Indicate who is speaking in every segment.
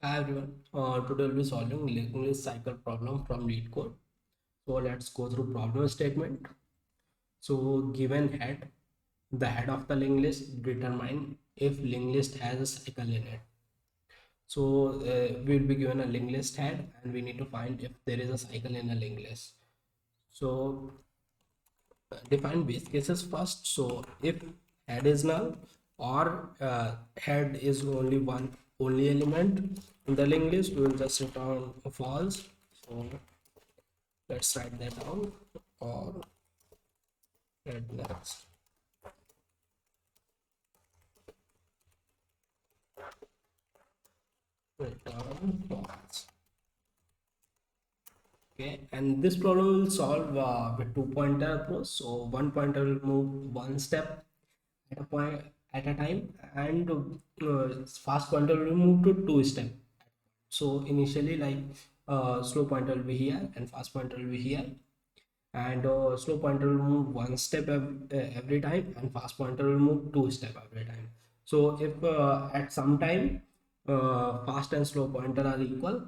Speaker 1: Hi everyone. Today we'll be solving English cycle problem from Leetcode. So let's go through problem statement. So given head, the head of the linked list determine if linked list has a cycle in it. So we'll be given a linked list head and we need to find if there is a cycle in a linked list. So define base cases first. So if head is null or head is only element in the linked list, we will just return false. So let's write that down, or let's return false. Okay, and this problem will solve with two pointer approach. So one pointer will move one step at a point at a time, and fast pointer will move to two step. So initially, like slow pointer will be here and fast pointer will be here, and slow pointer will move one step every time and fast pointer will move two step every time. So if at some time fast and slow pointer are equal,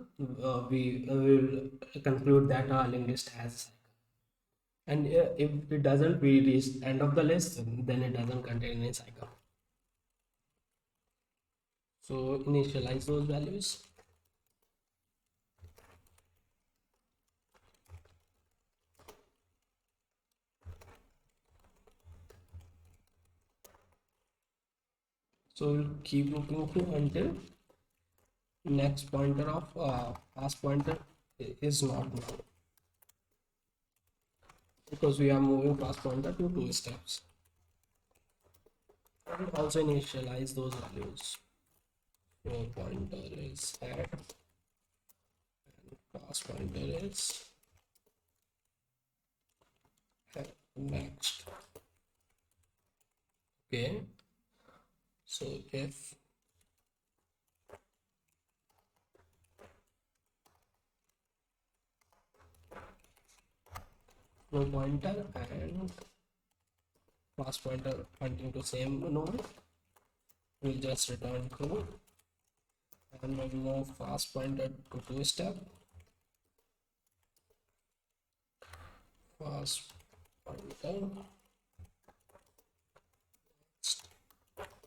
Speaker 1: we will conclude that our linked list has a cycle. And if it doesn't, we reach end of the list, then it doesn't contain any cycle. So initialize those values. So we'll keep looking through until next pointer of fast pointer is not null, because we are moving fast pointer to two steps. And also initialize those values. So pointer is head and fast pointer is head. Next. Okay, so if no pointer and fast pointer pointing to same node, we'll just return true, and we'll move fast pointer to two step, fast pointer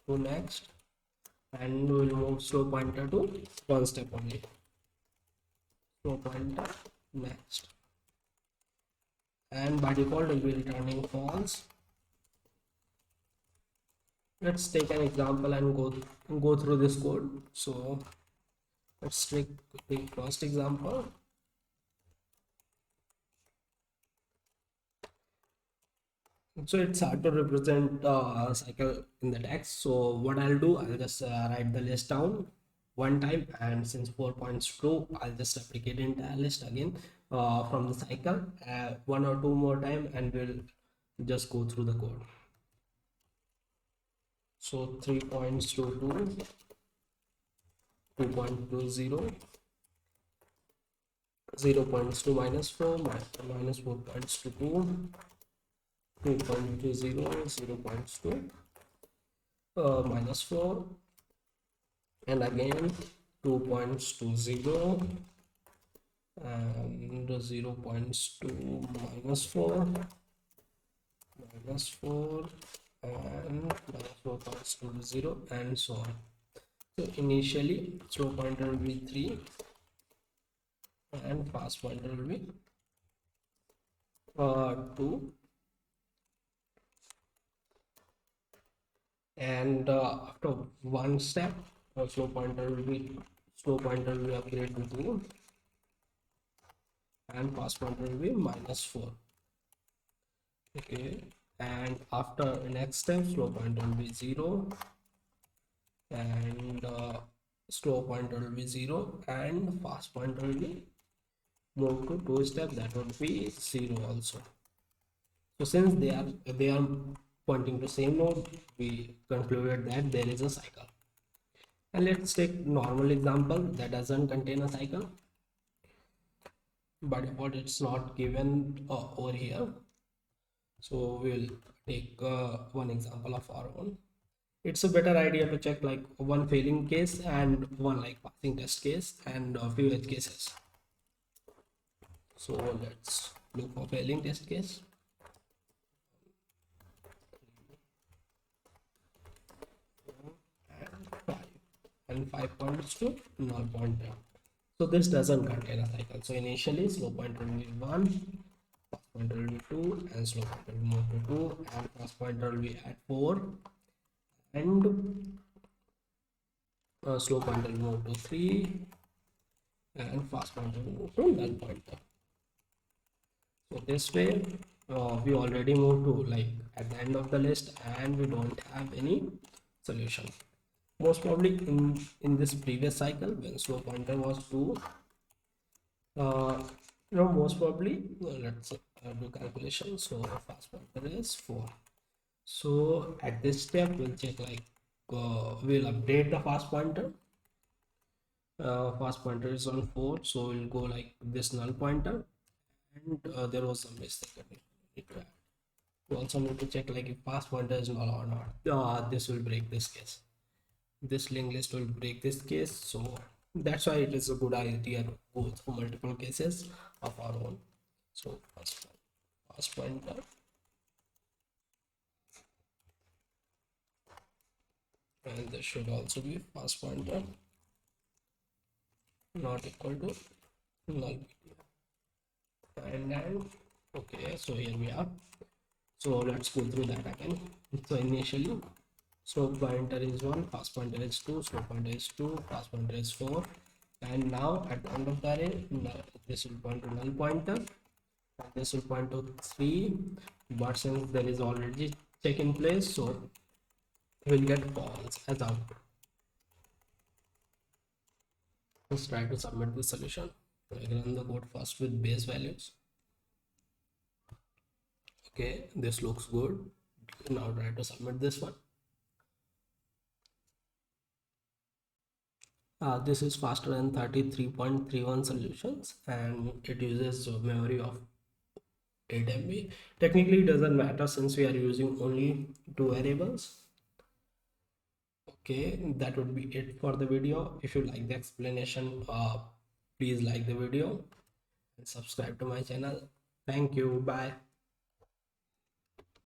Speaker 1: to next, and we'll move slow pointer to one step only. Slow pointer next, and by default we'll be returning false. Let's take an example and go through this code. So let's take the first example. So it's hard to represent a cycle in the text. So what I'll do, I'll just write the list down one time, and since 4 points true, I'll just replicate the entire list again from the cycle one or two more time, and we'll just go through the code. So 3 points to 2, 2.20, 0 points to -4, minus 4 points to 2, 2.20, 0 points to -4, and again 2 points to 0 and 0 points to -4, -4 and -4 points to 0, and so on. So initially slow pointer will be 3 and fast pointer will be 2, and after one step slow pointer will be upgraded to 2 and fast pointer will be -4. Okay, and after next step slow pointer will be 0 and slow pointer will be 0 and fast pointer will be moved to two step, that would be 0 also. So since they are pointing to same node, we concluded that there is a cycle. And let's take normal example that doesn't contain a cycle, but what it's not given over here. So we'll take one example of our own. It's a better idea to check like one failing case and one like passing test case and a few edge cases. So let's look for failing test case. And 5 and 5 points to null pointer. So this doesn't contain a cycle. So initially slow pointer will be 1, fast pointer will be 2, and slow pointer will move to 2, and fast pointer will be at 4, and slow pointer will move to 3, and fast pointer will move to null pointer. So this way we already moved to like at the end of the list and we don't have any solution. Most probably in this previous cycle when slow pointer was 2, most probably let's do calculation. So fast pointer is 4. So at this step we'll check like we'll update the fast pointer. Fast pointer is on 4, so we'll go like this null pointer, and there was some mistake that we need to add. We also need to check like if fast pointer is null or not. This will break this case. This linked list will break this case, so that's why it is a good idea to go through multiple cases of our own. So fast pointer and this should also be fast pointer not equal to null and okay, so here we are. So let's go through that again. So initially slow pointer is 1, fast pointer is 2, slow pointer is 2, fast pointer is 4, and now at the end of the array this will point to null pointer and this will point to 3, but since there is already check in place, so we'll get false as output. Let's try to submit the solution. I run the code first with base values. Okay, this looks good. Now try to submit this one. This is faster than 33.31 solutions and it uses memory of 8 MB. Technically it doesn't matter since we are using only 2 variables. Okay, that would be it for the video. If you like the explanation, please like the video and subscribe to my channel. Thank you. Bye.